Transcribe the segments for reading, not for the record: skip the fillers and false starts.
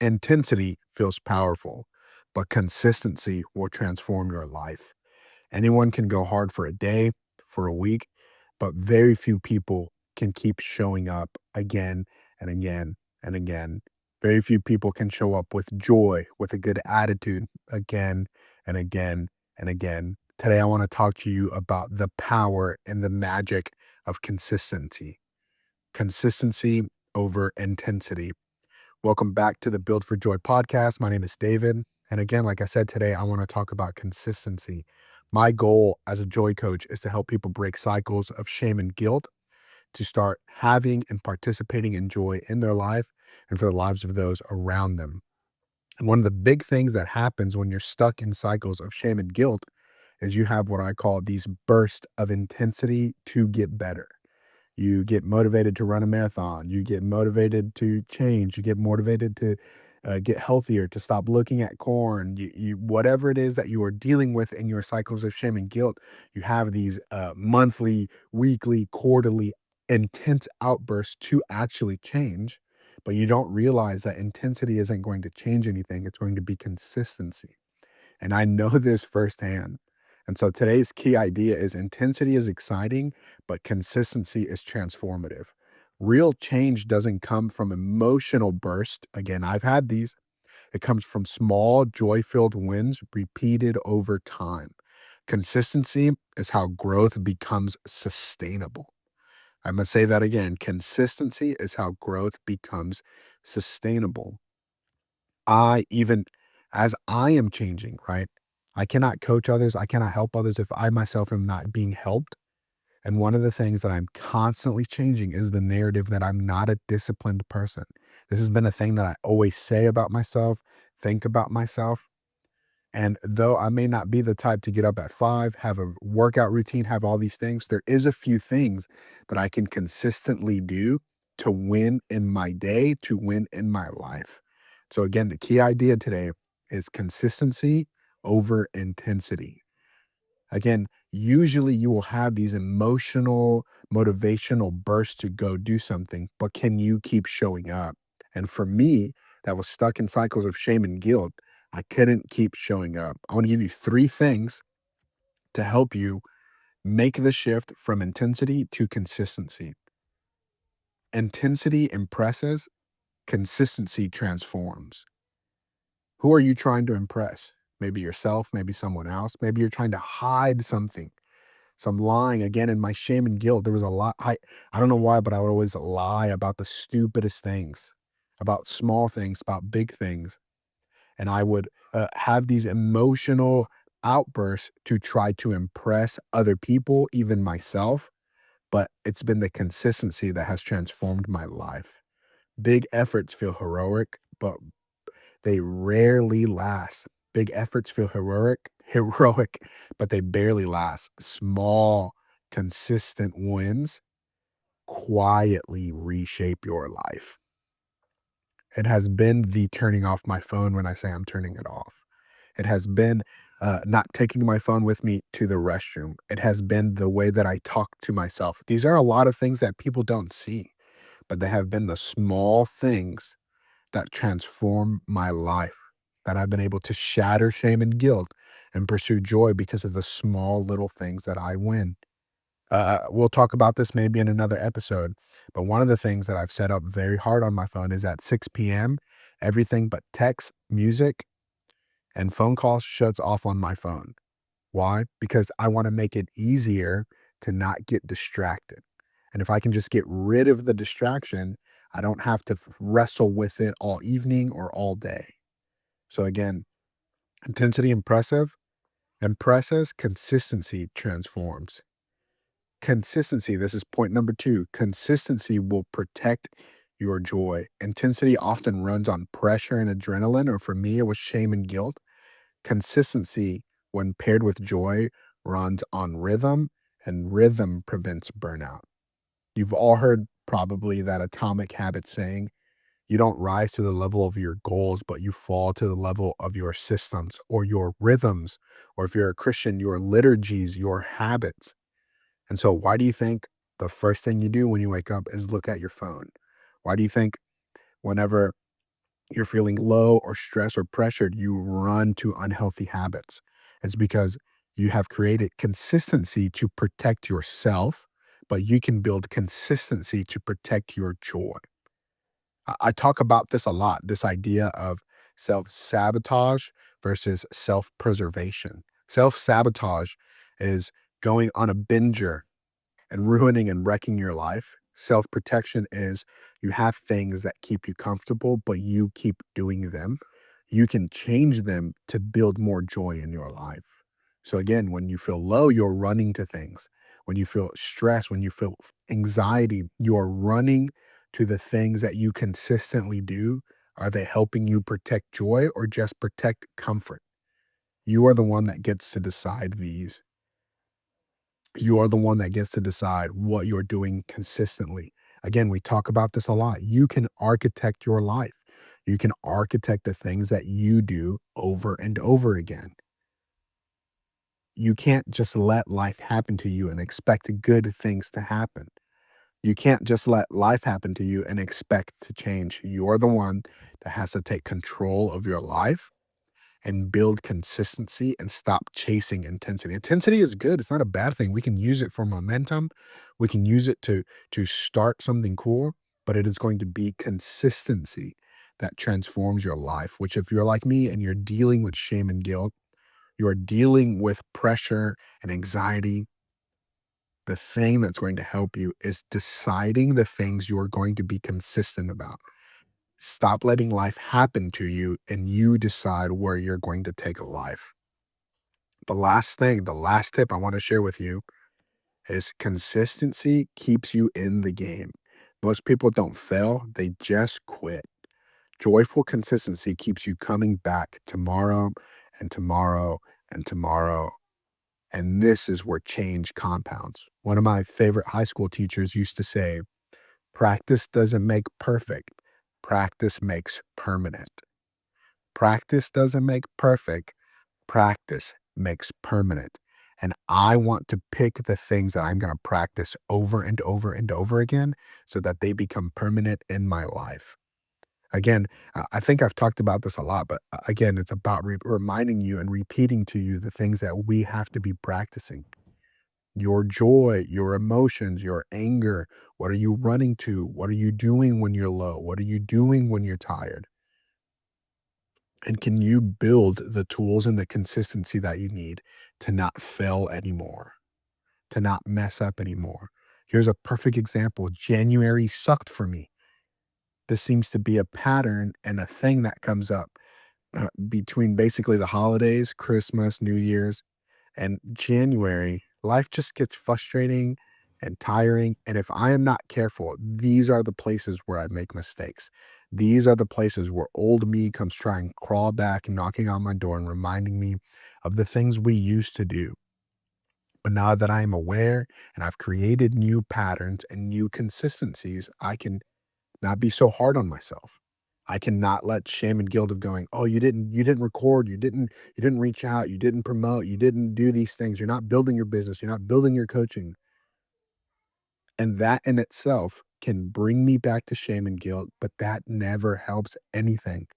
Intensity feels powerful, but consistency will transform your life. Anyone can go hard for a day, for a week, but very few people can keep showing up again and again and again. Very few people can show up with joy, with a good attitude again and again and again. Today, I want to talk to you about the power and the magic of consistency. Consistency over intensity. Welcome back to the Build for Joy podcast. My name is David. And again, like I said today, I want to talk about consistency. My goal as a joy coach is to help people break cycles of shame and guilt, to start having and participating in joy in their life and for the lives of those around them. And one of the big things that happens when you're stuck in cycles of shame and guilt is you have what I call these bursts of intensity to get better. You get motivated to run a marathon. You get motivated to change. You get motivated to get healthier, to stop looking at corn. Whatever it is that you are dealing with in your cycles of shame and guilt, you have these monthly, weekly, quarterly, intense outbursts to actually change. But you don't realize that intensity isn't going to change anything. It's going to be consistency. And I know this firsthand. And so today's key idea is intensity is exciting, but consistency is transformative. Real change doesn't come from emotional burst. Again, I've had these. It comes from small, joy filled wins repeated over time. Consistency is how growth becomes sustainable. I'm going to say that again. Consistency is how growth becomes sustainable. Even as I am changing, right? I cannot coach others. I cannot help others if I myself am not being helped. And one of the things that I'm constantly changing is the narrative that I'm not a disciplined person. This has been a thing that I always say about myself, think about myself. And though I may not be the type to get up at 5, have a workout routine, have all these things, there is a few things that I can consistently do to win in my day, to win in my life. So again, the key idea today is consistency over intensity. Again, usually you will have these emotional, motivational bursts to go do something, but can you keep showing up? And for me, that was stuck in cycles of shame and guilt, I couldn't keep showing up. I want to give you 3 things to help you make the shift from intensity to consistency. Intensity impresses, consistency transforms. Who are you trying to impress? Maybe yourself, maybe someone else. Maybe you're trying to hide something. So I'm lying again in my shame and guilt. There was a lot. I don't know why, but I would always lie about the stupidest things, about small things, about big things. And I would have these emotional outbursts to try to impress other people, even myself. But it's been the consistency that has transformed my life. Big efforts feel heroic, but they rarely last. Big efforts feel heroic, but they barely last. Small, consistent wins quietly reshape your life. It has been the turning off my phone when I say I'm turning it off. It has been not taking my phone with me to the restroom. It has been the way that I talk to myself. These are a lot of things that people don't see, but they have been the small things that transform my life, that I've been able to shatter shame and guilt and pursue joy because of the small little things that I win. We'll talk about this maybe in another episode, but one of the things that I've set up very hard on my phone is at 6 p.m., everything but text, music, and phone calls shuts off on my phone. Why? Because I want to make it easier to not get distracted. And if I can just get rid of the distraction, I don't have to wrestle with it all evening or all day. So again, intensity impresses, consistency transforms. Consistency, this is point number 2. Consistency will protect your joy. Intensity often runs on pressure and adrenaline, or for me, it was shame and guilt. Consistency, when paired with joy, runs on rhythm, and rhythm prevents burnout. You've all heard probably that atomic habit saying, you don't rise to the level of your goals, but you fall to the level of your systems or your rhythms, or if you're a Christian, your liturgies, your habits. And so, why do you think the first thing you do when you wake up is look at your phone? Why do you think whenever you're feeling low or stressed or pressured, you run to unhealthy habits. It's because you have created consistency to protect yourself, but you can build consistency to protect your joy. I talk about this a lot, this idea of self sabotage versus self preservation. Self sabotage is going on a binger and ruining and wrecking your life. Self protection is you have things that keep you comfortable, but you keep doing them. You can change them to build more joy in your life. So, again, when you feel low, you're running to things. When you feel stress, when you feel anxiety, you're running to the things that you consistently do. Are they helping you protect joy or just protect comfort? You are the one that gets to decide these. You are the one that gets to decide what you're doing consistently. Again, we talk about this a lot. You can architect your life. You can architect the things that you do over and over again. You can't just let life happen to you and expect good things to happen. You can't just let life happen to you and expect to change. You're the one that has to take control of your life and build consistency and stop chasing intensity. Intensity is good. It's not a bad thing. We can use it for momentum. We can use it to start something cool, but it is going to be consistency that transforms your life, which if you're like me and you're dealing with shame and guilt, you're dealing with pressure and anxiety, the thing that's going to help you is deciding the things you are going to be consistent about. Stop letting life happen to you and you decide where you're going to take a life. The last tip I want to share with you is consistency keeps you in the game. Most people don't fail, they just quit. Joyful consistency keeps you coming back tomorrow and tomorrow and tomorrow. And this is where change compounds. One of my favorite high school teachers used to say, practice doesn't make perfect, practice makes permanent. Practice doesn't make perfect, practice makes permanent. And I want to pick the things that I'm going to practice over and over and over again so that they become permanent in my life. Again, I think I've talked about this a lot, but again, it's about reminding you and repeating to you the things that we have to be practicing. Your joy, your emotions, your anger. What are you running to? What are you doing when you're low? What are you doing when you're tired? And can you build the tools and the consistency that you need to not fail anymore, to not mess up anymore? Here's a perfect example. January sucked for me. This seems to be a pattern and a thing that comes up between basically the holidays, Christmas, New Year's, and January. Life just gets frustrating and tiring. And if I am not careful, these are the places where I make mistakes. These are the places where old me comes trying to crawl back, knocking on my door and reminding me of the things we used to do. But now that I am aware and I've created new patterns and new consistencies, I can not be so hard on myself. I cannot let shame and guilt of going, "Oh, you didn't record, you didn't reach out, you didn't promote, you didn't do these things. You're not building your business, you're not building your coaching." And that in itself can bring me back to shame and guilt, but that never helps anything.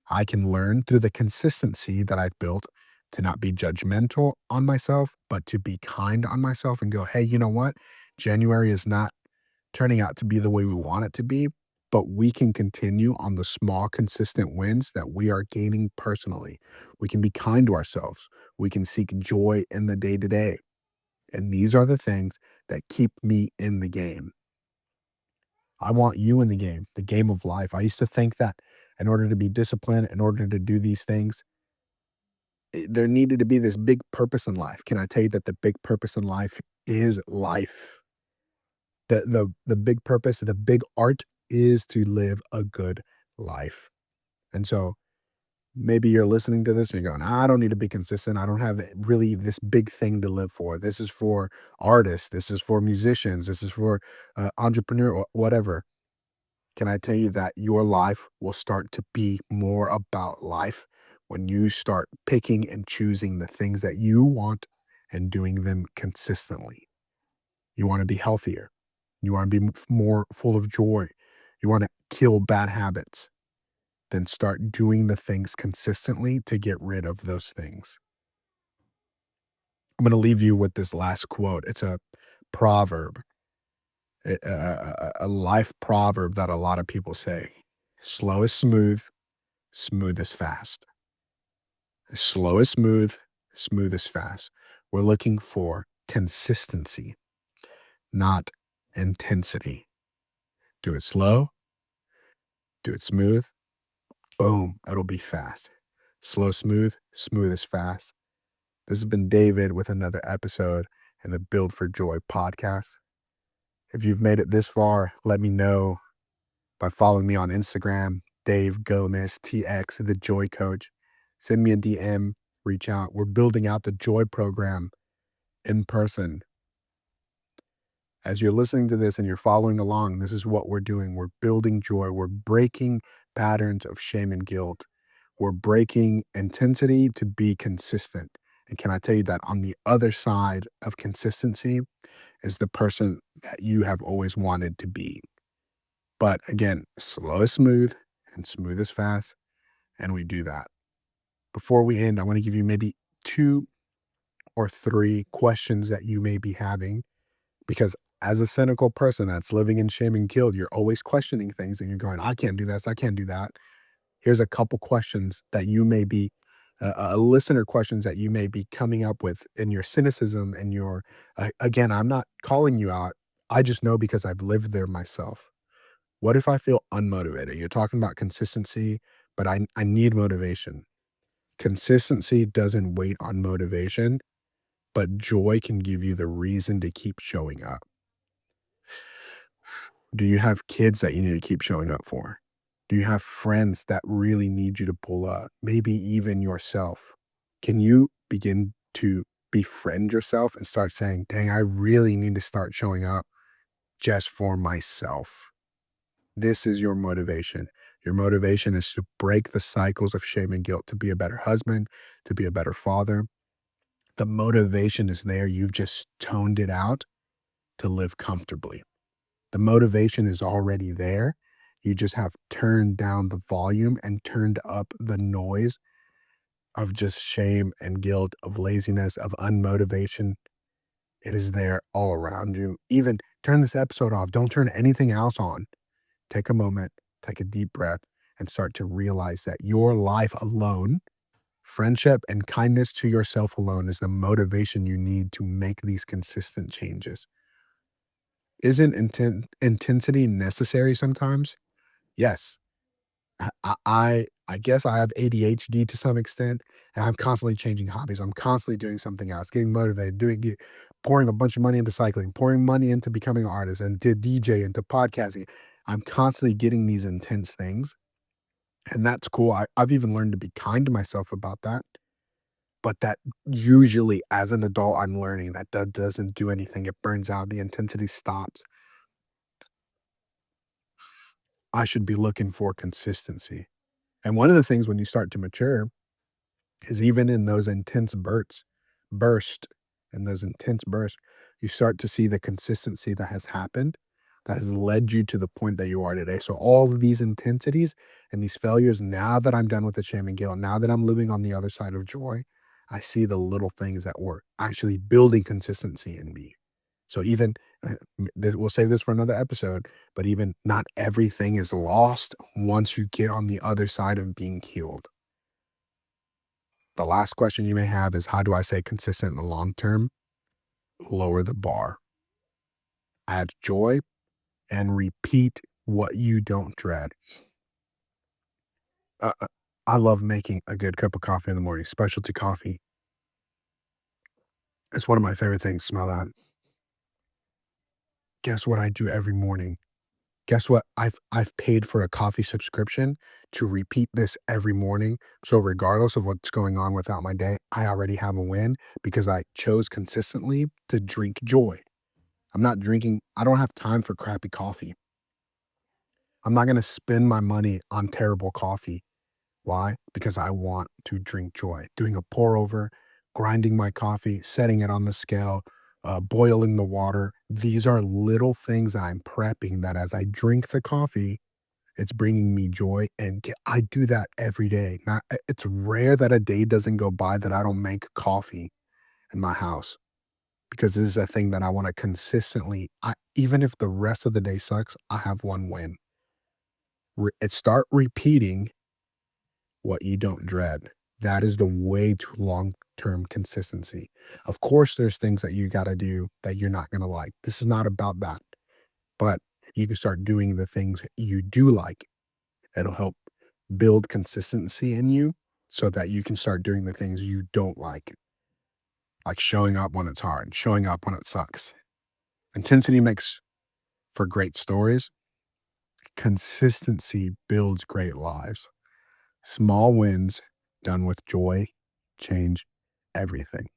I can learn through the consistency that I've built to not be judgmental on myself, but to be kind on myself and go, "Hey, you know what? January is not turning out to be the way we want it to be, but we can continue on the small, consistent wins that we are gaining personally. We can be kind to ourselves. We can seek joy in the day to day. And these are the things that keep me in the game. I want you in the game of life. I used to think that in order to be disciplined, in order to do these things, there needed to be this big purpose in life. Can I tell you that the big purpose in life is life? The big purpose, the big art is to live a good life. And so maybe you're listening to this and you're going, I don't need to be consistent. I don't have really this big thing to live for. This is for artists. This is for musicians. This is for entrepreneur or whatever. Can I tell you that your life will start to be more about life when you start picking and choosing the things that you want and doing them consistently? You want to be healthier. You want to be more full of joy. You want to kill bad habits. then start doing the things consistently to get rid of those things. I'm going to leave you with this last quote. It's a proverb, a life proverb that a lot of people say. Slow is smooth, smooth is fast. Slow is smooth, smooth is fast. We're looking for consistency, not intensity. Do it slow, do it smooth, boom, it'll be fast. Slow, smooth, smooth is fast. This has been David with another episode in the Build for Joy podcast. If you've made it this far, let me know by following me on Instagram, Dave Gomez, TX, the Joy Coach. Send me a DM, reach out. We're building out the Joy program in person. As you're listening to this and you're following along, this is what we're doing. We're building joy. We're breaking patterns of shame and guilt. We're breaking intensity to be consistent. And can I tell you that on the other side of consistency is the person that you have always wanted to be. But again, slow is smooth and smooth is fast. And we do that. Before we end, I want to give you maybe 2 or 3 questions that you may be having, because as a cynical person that's living in shame and guilt, you're always questioning things and you're going, I can't do this. I can't do that. Here's a couple questions that you may be, listener questions that you may be coming up with in your cynicism and your, again, I'm not calling you out. I just know because I've lived there myself. What if I feel unmotivated? You're talking about consistency, but I need motivation. Consistency doesn't wait on motivation, but joy can give you the reason to keep showing up. Do you have kids that you need to keep showing up for? Do you have friends that really need you to pull up? Maybe even yourself. Can you begin to befriend yourself and start saying, dang, I really need to start showing up just for myself? This is your motivation. Your motivation is to break the cycles of shame and guilt, to be a better husband, to be a better father. The motivation is there. You've just toned it out to live comfortably. The motivation is already there. You just have turned down the volume and turned up the noise of just shame and guilt, of laziness, of unmotivation. It is there all around you. Even turn this episode off. Don't turn anything else on. Take a moment, take a deep breath, and start to realize that your life alone, friendship and kindness to yourself alone, is the motivation you need to make these consistent changes. Isn't intensity necessary sometimes? Yes. I guess I have ADHD to some extent, and I'm constantly changing hobbies. I'm constantly doing something else, getting motivated, pouring a bunch of money into cycling, pouring money into becoming an artist, and to DJ, into podcasting. I'm constantly getting these intense things, and that's cool. I've even learned to be kind to myself about that. But that usually, as an adult, I'm learning that doesn't do anything. It burns out. The intensity stops. I should be looking for consistency. And one of the things when you start to mature is even in those intense burst in those intense bursts, you start to see the consistency that has happened, that has led you to the point that you are today. So all of these intensities and these failures, now that I'm done with the shame and guilt, now that I'm living on the other side of joy, I see the little things that were actually building consistency in me. So even we'll save this for another episode, but even not everything is lost once you get on the other side of being healed. The last question you may have is, how do I stay consistent in the long term? Lower the bar, add joy, and repeat what you don't dread. Uh, uh, I love making a good cup of coffee in the morning, specialty coffee. It's one of my favorite things. Smell that. Guess what I do every morning? Guess what? I've paid for a coffee subscription to repeat this every morning. So regardless of what's going on without my day, I already have a win because I chose consistently to drink joy. I don't have time for crappy coffee. I'm not going to spend my money on terrible coffee. Why? Because I want to drink joy. Doing a pour over, grinding my coffee, setting it on the scale, boiling the water. These are little things that I'm prepping that as I drink the coffee, It's bringing me joy, and I do that every day. Not it's rare that a day doesn't go by that I don't make coffee in my house because this is a thing that I wanna consistently I even if the rest of the day sucks, I have one win. Start repeating what you don't dread. That is the way to long-term consistency. Of course, there's things that you gotta do that you're not gonna like. This is not about that, but you can start doing the things you do like. It'll help build consistency in you so that you can start doing the things you don't like showing up when it's hard, showing up when it sucks. Intensity makes for great stories. Consistency builds great lives. Small wins done with joy change everything.